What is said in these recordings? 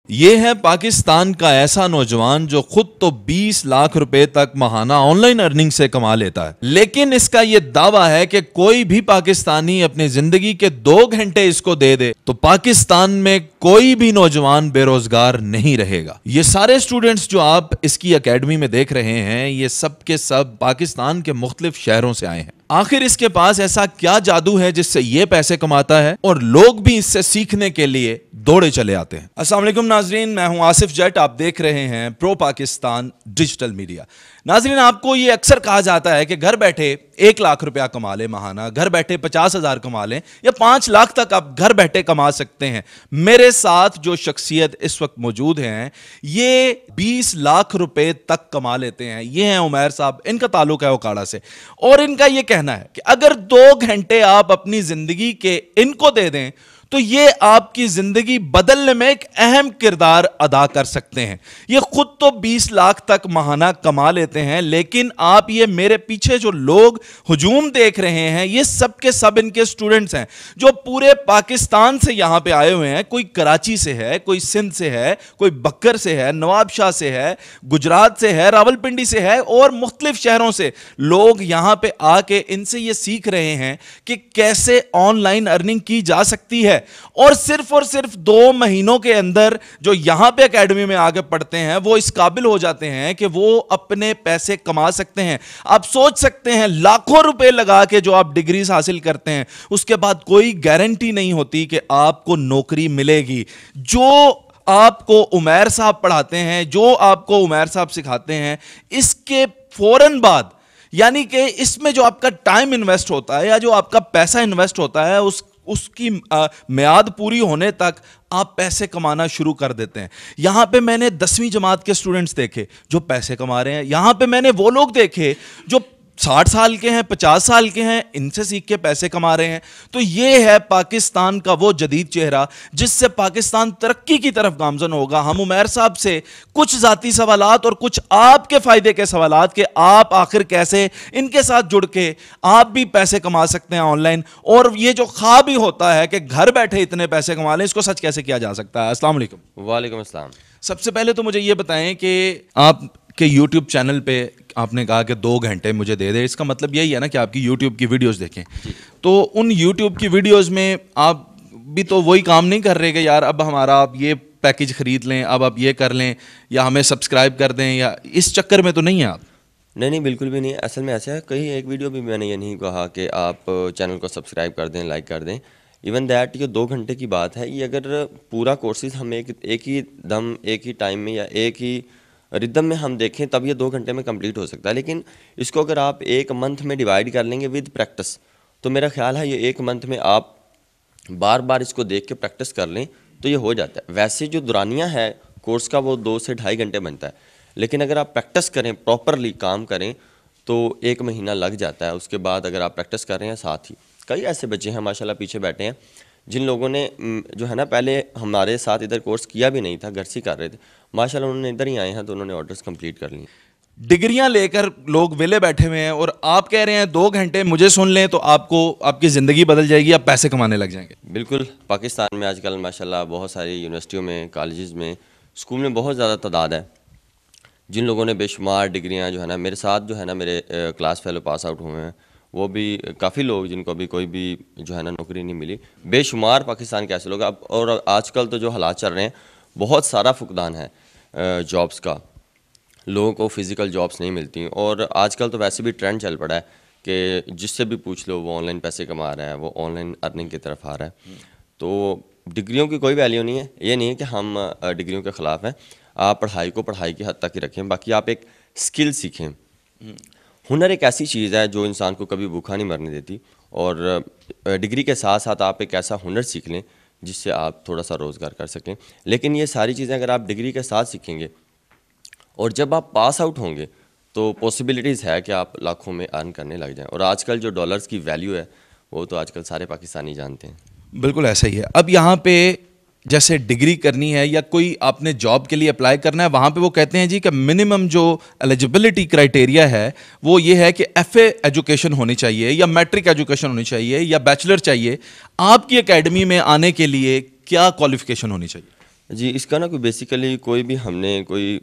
ये है पाकिस्तान का ऐसा नौजवान जो खुद तो 20 लाख रुपए तक माहाना ऑनलाइन अर्निंग से कमा लेता है, लेकिन इसका ये दावा है कि कोई भी पाकिस्तानी अपनी जिंदगी के 2 घंटे इसको दे दे तो पाकिस्तान में कोई भी नौजवान बेरोजगार नहीं रहेगा। ये सारे स्टूडेंट्स जो आप इसकी एकेडमी में देख रहे हैं, ये सब के सब पाकिस्तान के मुख्तलिफ शहरों से आए हैं। आखिर इसके पास ऐसा क्या जादू है जिससे ये पैसे कमाता है और लोग भी इससे सीखने के लिए दौड़े चले आते हैं। अस्सलाम वालेकुम नाजरीन, मैं हूं आसिफ जट, आप देख रहे हैं प्रो पाकिस्तान डिजिटल मीडिया। नाजरीन, आपको ये अक्सर कहा जाता है कि घर बैठे 1 लाख रुपया कमा ले माहाना, घर बैठे 50,000 कमा लें या 5 लाख तक आप घर बैठे कमा सकते हैं। मेरे साथ जो शख्सियत इस वक्त मौजूद हैं, ये 20 लाख रुपए तक कमा लेते हैं। ये हैं उमैर साहब, इनका ताल्लुक है ओकाड़ा से, और इनका ये कहना है कि अगर 2 घंटे आप अपनी जिंदगी के इनको दे दें तो ये आपकी जिंदगी बदलने में एक अहम किरदार अदा कर सकते हैं। ये खुद तो 20 लाख तक माहाना कमा लेते हैं, लेकिन आप ये मेरे पीछे जो लोग हुजूम देख रहे हैं, ये सब के सब इनके स्टूडेंट्स हैं जो पूरे पाकिस्तान से यहां पे आए हुए हैं। कोई कराची से है, कोई सिंध से है, कोई बक्कर से है, नवाबशाह से है, गुजरात से है, रावलपिंडी से है, और मुख्तलिफ शहरों से लोग यहां पे आके इनसे ये सीख रहे हैं कि कैसे ऑनलाइन अर्निंग की जा सकती है। और सिर्फ 2 महीनों के अंदर जो यहां पे एकेडमी में आगे पढ़ते हैं, वो इस काबिल हो जाते हैं कि वो अपने पैसे कमा सकते हैं। आप सोच सकते हैं, लाखों रुपए लगा के जो आप डिग्रीज हासिल करते हैं, उसके बाद कोई गारंटी नहीं होती कि आपको नौकरी मिलेगी। जो आपको उमैर साहब पढ़ाते हैं, जो आपको उमैर साहब सिखाते हैं, इसके फौरन बाद, यानी कि इसमें जो आपका टाइम इन्वेस्ट होता है या जो आपका पैसा इन्वेस्ट होता है, उसकी मियाद पूरी होने तक आप पैसे कमाना शुरू कर देते हैं। यहां पे मैंने 10वीं जमात के स्टूडेंट्स देखे जो पैसे कमा रहे हैं। यहां पे मैंने वो लोग देखे जो 60 साल के हैं, 50 साल के हैं, इनसे सीख के पैसे कमा रहे हैं। तो ये है पाकिस्तान का वो जदीद चेहरा जिससे पाकिस्तान तरक्की की तरफ गामजन होगा। हम उमैर साहब से कुछ जाती सवालात और कुछ आपके फायदे के सवालात कि आप आखिर कैसे इनके साथ जुड़ के आप भी पैसे कमा सकते हैं ऑनलाइन, और ये जो ख्वाब ही होता है कि घर बैठे इतने पैसे कमा लें, इसको सच कैसे किया जा सकता है। अस्सलाम वालेकुम। वालेकुम अस्सलाम। सबसे पहले तो मुझे ये बताएं कि आप के YouTube चैनल पे आपने कहा कि 2 घंटे मुझे दे दे, इसका मतलब यही है ना कि आपकी YouTube की वीडियोस देखें। तो उन YouTube की वीडियोस में आप भी तो वही काम नहीं कर रहे कि यार अब हमारा आप ये पैकेज खरीद लें, अब आप ये कर लें, या हमें सब्सक्राइब कर दें, या इस चक्कर में तो नहीं है आप? नहीं, बिल्कुल भी नहीं। असल में ऐसा है, कहीं एक वीडियो भी मैंने ये नहीं कहा कि आप चैनल को सब्सक्राइब कर दें, लाइक कर दें। इवन दैट ये 2 घंटे की बात है, ये अगर पूरा कोर्सेज हम एक ही दम, एक ही टाइम में या एक ही रिदम में हम देखें, तब ये 2 घंटे में कंप्लीट हो सकता है। लेकिन इसको अगर आप 1 मंथ में डिवाइड कर लेंगे विद प्रैक्टिस, तो मेरा ख्याल है ये 1 मंथ में आप बार बार इसको देख के प्रैक्टिस कर लें तो ये हो जाता है। वैसे जो दुरानिया है कोर्स का, वो 2 से 2.5 घंटे बनता है, लेकिन अगर आप प्रैक्टिस करें, प्रॉपरली काम करें, तो 1 महीना लग जाता है। उसके बाद अगर आप प्रैक्टिस कर रहे हैं, साथ ही कई ऐसे बच्चे हैं माशाल्लाह पीछे बैठे हैं जिन लोगों ने जो है ना पहले हमारे साथ इधर कोर्स किया भी नहीं था, घर से कर रहे थे, माशाल्लाह उन्होंने इधर ही आए हैं तो उन्होंने ऑर्डर्स कंप्लीट कर लिए। डिग्रियां लेकर लोग वेले बैठे हुए हैं और आप कह रहे हैं 2 घंटे मुझे सुन लें तो आपको आपकी ज़िंदगी बदल जाएगी, आप पैसे कमाने लग जाएंगे। बिल्कुल, पाकिस्तान में आजकल माशाल्लाह बहुत सारी यूनिवर्सिटियों में, कॉलेजेस में, स्कूल में बहुत ज़्यादा तादाद है जिन लोगों ने बेशुमार डिग्रियां जो है ना, मेरे साथ जो है ना मेरे क्लास फेलो पास आउट हुए हैं, वो भी काफ़ी लोग जिनको अभी कोई भी जो है ना नौकरी नहीं मिली, बेशुमार पाकिस्तान के ऐसे लोग। अब और आजकल तो जो हालात चल रहे हैं, बहुत सारा फुकदान है जॉब्स का, लोगों को फ़िज़िकल जॉब्स नहीं मिलती, और आजकल तो वैसे भी ट्रेंड चल पड़ा है कि जिससे भी पूछ लो वो ऑनलाइन पैसे कमा रहा है, वो ऑनलाइन अर्निंग की तरफ आ रहा है। तो डिग्रियों की कोई वैल्यू नहीं है। ये नहीं है कि हम डिग्रियों के ख़िलाफ़ हैं। आप पढ़ाई को पढ़ाई की हद तक ही रखें, बाकी आप एक स्किल सीखें। हुनर एक ऐसी चीज़ है जो इंसान को कभी भूखा नहीं मरने देती, और डिग्री के साथ साथ आप एक ऐसा हुनर सीख लें जिससे आप थोड़ा सा रोज़गार कर सकें। लेकिन ये सारी चीज़ें अगर आप डिग्री के साथ सीखेंगे और जब आप पास आउट होंगे तो पॉसिबिलिटीज़ है कि आप लाखों में अर्न करने लग जाएं। और आजकल जो डॉलर्स की वैल्यू है वो तो आजकल सारे पाकिस्तानी जानते हैं। बिल्कुल ऐसा ही है। अब यहाँ पे जैसे डिग्री करनी है या कोई आपने जॉब के लिए अप्लाई करना है, वहाँ पे वो कहते हैं जी कि मिनिमम जो एलिजिबिलिटी क्राइटेरिया है वो ये है कि FA एजुकेशन होनी चाहिए या मैट्रिक एजुकेशन होनी चाहिए या बैचलर चाहिए। आपकी एकेडमी में आने के लिए क्या क्वालिफिकेशन होनी चाहिए? जी, इसका ना कोई बेसिकली कोई भी हमने कोई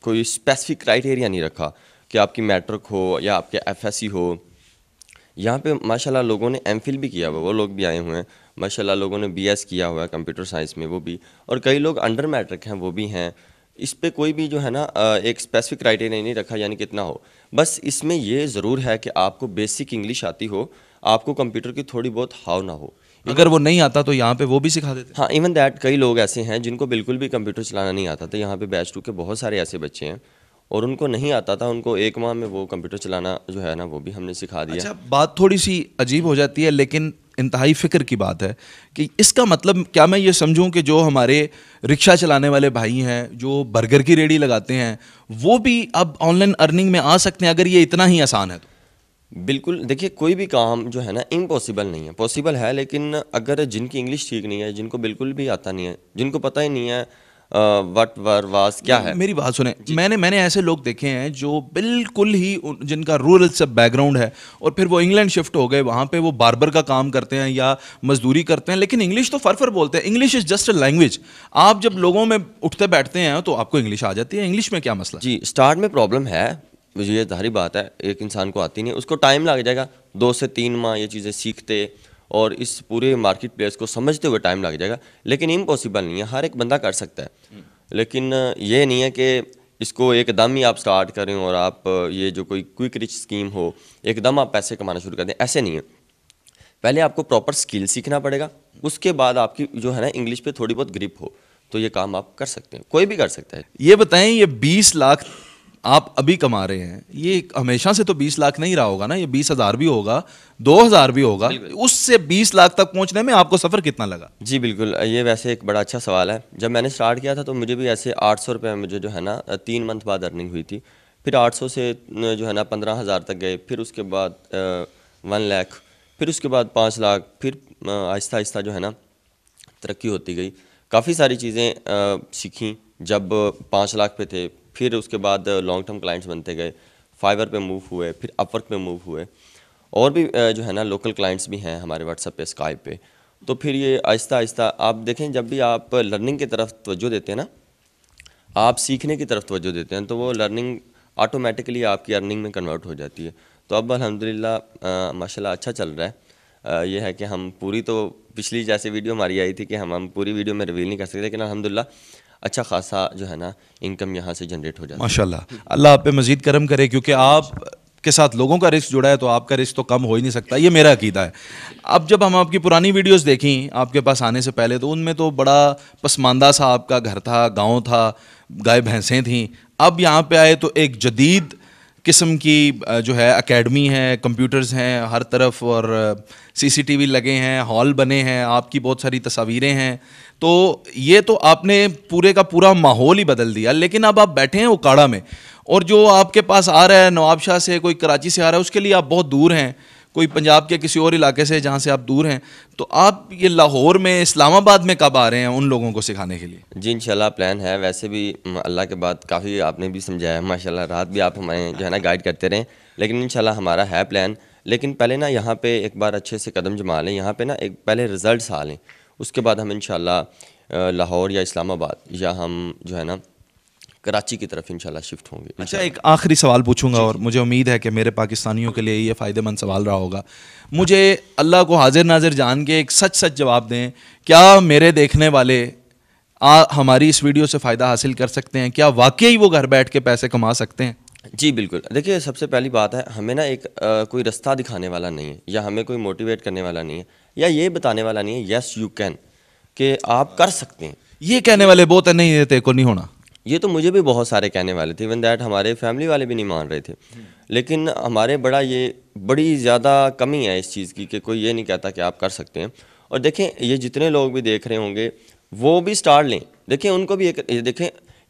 कोई स्पेसिफिक क्राइटेरिया नहीं रखा कि आपकी मैट्रिक हो या आपके एफएससी हो। यहाँ पे माशाल्लाह लोगों ने एमफिल भी किया हुआ, वो लोग भी आए हुए हैं। माशाल्लाह लोगों ने बीएस किया हुआ है कंप्यूटर साइंस में, वो भी, और कई लोग अंडर मैट्रिक हैं, वो भी हैं। इस पे कोई भी जो है ना एक स्पेसिफिक क्राइटेरिया नहीं रखा यानी कितना हो। बस इसमें ये ज़रूर है कि आपको बेसिक इंग्लिश आती हो, आपको कंप्यूटर की थोड़ी बहुत हाव ना हो। अगर वो नहीं आता तो यहाँ पे वो भी सिखा देते हैं। हाँ, इवन दैट कई लोग ऐसे हैं जिनको बिल्कुल भी कंप्यूटर चलाना नहीं आता था। यहाँ पे बैच 2 के बहुत सारे ऐसे बच्चे हैं और उनको नहीं आता था, उनको 1 माह में वो कंप्यूटर चलाना जो है ना वो भी हमने सिखा दिया। अच्छा, बात थोड़ी सी अजीब हो जाती है लेकिन इंतहाई फिक्र की बात है कि इसका मतलब क्या मैं ये समझूं कि जो हमारे रिक्शा चलाने वाले भाई हैं, जो बर्गर की रेडी लगाते हैं, वो भी अब ऑनलाइन अर्निंग में आ सकते हैं अगर ये इतना ही आसान है तो? बिल्कुल, देखिए कोई भी काम जो है ना इम्पॉसिबल नहीं है, पॉसिबल है, लेकिन अगर जिनकी इंग्लिश ठीक नहीं है, जिनको बिल्कुल भी आता नहीं है, जिनको पता ही नहीं है व्हाट वर वाज क्या है। मेरी बात सुने, मैंने ऐसे लोग देखे हैं जो बिल्कुल ही जिनका रूरल सब बैकग्राउंड है और फिर वो इंग्लैंड शिफ्ट हो गए, वहाँ पे वो बार्बर का काम करते हैं या मजदूरी करते हैं, लेकिन इंग्लिश तो फर बोलते हैं। English is just a language. आप जब लोगों में उठते बैठते हैं तो आपको इंग्लिश आ जाती है। इंग्लिश में क्या मसला? जी, स्टार्ट में प्रॉब्लम है, ये जाहिर बात है, एक इंसान को आती नहीं है, उसको टाइम लग जाएगा, 2 से 3 माह ये चीज़ें सीखते और इस पूरे मार्केट प्लेस को समझते हुए टाइम लग जाएगा, लेकिन इम्पॉसिबल नहीं है, हर एक बंदा कर सकता है। लेकिन ये नहीं है कि इसको एकदम ही आप स्टार्ट करें और आप ये जो कोई क्विक रिच स्कीम हो, एकदम आप पैसे कमाना शुरू कर दें, ऐसे नहीं है। पहले आपको प्रॉपर स्किल सीखना पड़ेगा, उसके बाद आपकी जो है ना इंग्लिश पे थोड़ी बहुत ग्रिप हो तो ये काम आप कर सकते हैं, कोई भी कर सकता है। ये बताएं, ये 20 लाख आप अभी कमा रहे हैं, ये हमेशा से तो 20 लाख नहीं रहा होगा ना, ये 20,000 भी होगा, 2,000 भी होगा, उससे 20 लाख तक पहुंचने में आपको सफ़र कितना लगा? जी बिल्कुल, ये वैसे एक बड़ा अच्छा सवाल है। जब मैंने स्टार्ट किया था तो मुझे भी ऐसे 800 रुपये मुझे जो है ना 3 मंथ बाद अर्निंग हुई थी। फिर 800 से जो है ना 15,000 तक गए, फिर उसके बाद 1 लाख, फिर उसके बाद 5 लाख, फिर आहिस्ता आहिस्ता जो है ना तरक्की होती गई। काफ़ी सारी चीज़ें सीखी। जब 5 लाख पे थे, फिर उसके बाद लॉन्ग टर्म क्लाइंट्स बनते गए, फाइवर पे मूव हुए, फिर अपवर्क पे मूव हुए, और भी जो है ना लोकल क्लाइंट्स भी हैं हमारे व्हाट्सएप पे, स्काइप पे। तो फिर ये आहिस्ता आहिस्ता आप देखें, जब भी आप लर्निंग की तरफ तवज्जो देते हैं ना, आप सीखने की तरफ तवज्जो देते हैं, तो वो लर्निंग ऑटोमेटिकली आपकी अर्निंग में कन्वर्ट हो जाती है। तो अब अल्हम्दुलिल्लाह माशाल्लाह अच्छा चल रहा है। ये है कि हम पूरी, तो पिछली जैसे वीडियो हमारी आई थी कि हम पूरी वीडियो में रिवील नहीं कर सकते, लेकिन अल्हम्दुलिल्लाह अच्छा खासा जो है ना इनकम यहाँ से जनरेट हो जाता है। माशाल्लाह, अल्लाह आप पे मजीद करम करे, क्योंकि आप के साथ लोगों का रिस्क जुड़ा है तो आपका रिस्क तो कम हो ही नहीं सकता, ये मेरा अकीदा है। अब जब हम आपकी पुरानी वीडियोस देखी आपके पास आने से पहले, तो उनमें तो बड़ा पसमानदा सा आपका घर था, गांव था, गाय भैंसें थीं। अब यहाँ पे आए तो एक जदीद किस्म की जो है एकेडमी है, कंप्यूटर्स हैं हर तरफ, और सीसीटीवी लगे हैं, हॉल बने हैं, आपकी बहुत सारी तस्वीरें हैं। तो ये तो आपने पूरे का पूरा माहौल ही बदल दिया। लेकिन अब आप बैठे हैं उकाड़ा में, और जो आपके पास आ रहा है नवाबशाह से, कोई कराची से आ रहा है, उसके लिए आप बहुत दूर हैं, कोई पंजाब के किसी और इलाके से जहाँ से आप दूर हैं। तो आप ये लाहौर में, इस्लामाबाद में कब आ रहे हैं उन लोगों को सिखाने के लिए? जी इंशाल्लाह प्लान है। वैसे भी अल्लाह के बाद काफ़ी आपने भी समझाया माशाल्लाह, रात भी आप हमें जो है ना गाइड करते रहें, लेकिन इंशाल्लाह हमारा है प्लान। लेकिन पहले ना यहाँ पे एक बार अच्छे से कदम जमा लें, यहाँ पे ना एक पहले रिज़ल्ट आ लें, उसके बाद हम इंशाल्लाह लाहौर या इस्लामाबाद या हम जो है ना कराची की तरफ इंशाल्लाह शिफ्ट होंगे। अच्छा, एक आखिरी सवाल पूछूंगा और मुझे उम्मीद है कि मेरे पाकिस्तानियों के लिए ये फ़ायदेमंद सवाल रहा होगा। मुझे अल्लाह को हाजिर नाजिर जान के एक सच सच जवाब दें, क्या मेरे देखने वाले हमारी इस वीडियो से फ़ायदा हासिल कर सकते हैं? क्या वाकई वो घर बैठ के पैसे कमा सकते हैं? जी बिल्कुल। देखिए सबसे पहली बात है, हमें ना एक कोई रास्ता दिखाने वाला नहीं है, या हमें कोई मोटिवेट करने वाला नहीं है, या ये बताने वाला नहीं है यस यू कैन, कि आप कर सकते हैं। ये कहने वाले बहुत है, नहीं देते को नहीं होना। ये तो मुझे भी बहुत सारे कहने वाले थे, इवन दैट हमारे फैमिली वाले भी नहीं मान रहे थे। लेकिन हमारे बड़ी ज़्यादा कमी है इस चीज़ की कि कोई ये नहीं कहता कि आप कर सकते हैं। और देखें, ये जितने लोग भी देख रहे होंगे वो भी स्टार्ट लें। देखें उनको भी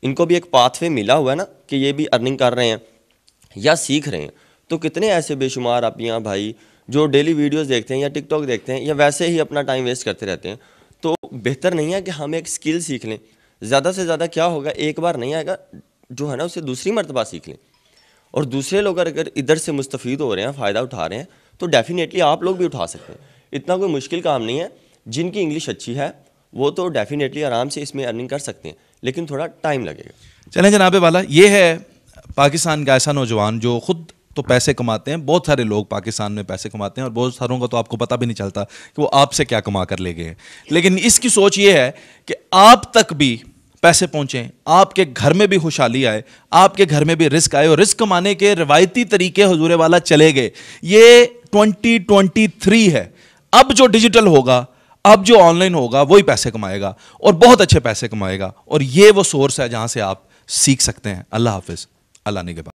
इनको भी एक पाथवे मिला हुआ है ना, कि ये भी अर्निंग कर रहे हैं या सीख रहे हैं। तो कितने ऐसे बेशुमार आप यहाँ भाई जो डेली वीडियोज़ देखते हैं या टिकटॉक देखते हैं या वैसे ही अपना टाइम वेस्ट करते रहते हैं। तो बेहतर नहीं है कि हम एक स्किल सीख लें? ज़्यादा से ज़्यादा क्या होगा, एक बार नहीं आएगा, जो है ना उसे दूसरी मरतबा सीख लें। और दूसरे लोग अगर इधर से मुस्तफ़ीद हो रहे हैं, फ़ायदा उठा रहे हैं, तो डेफिनेटली आप लोग भी उठा सकते हैं। इतना कोई मुश्किल काम नहीं है। जिनकी इंग्लिश अच्छी है वो तो डेफिनेटली आराम से इसमें अर्निंग कर सकते हैं, लेकिन थोड़ा टाइम लगेगा। चलें जनाबे वाला, ये है पाकिस्तान का ऐसा नौजवान जो खुद तो पैसे कमाते हैं। बहुत सारे लोग पाकिस्तान में पैसे कमाते हैं और बहुत सारों का तो आपको पता भी नहीं चलता कि वो आपसे क्या कमा कर ले गए। लेकिन इसकी सोच ये है कि आप तक भी पैसे पहुंचे, आपके घर में भी खुशहाली आए, आपके घर में भी रिस्क आए, और रिस्क कमाने के रिवायती तरीके हुजूर वाला चले गए। ये 2023 है। अब जो डिजिटल होगा, अब जो ऑनलाइन होगा, वही पैसे कमाएगा और बहुत अच्छे पैसे कमाएगा। और ये वो सोर्स है जहां से आप सीख सकते हैं। अल्लाह हाफिज, अल्लाह निगहबान।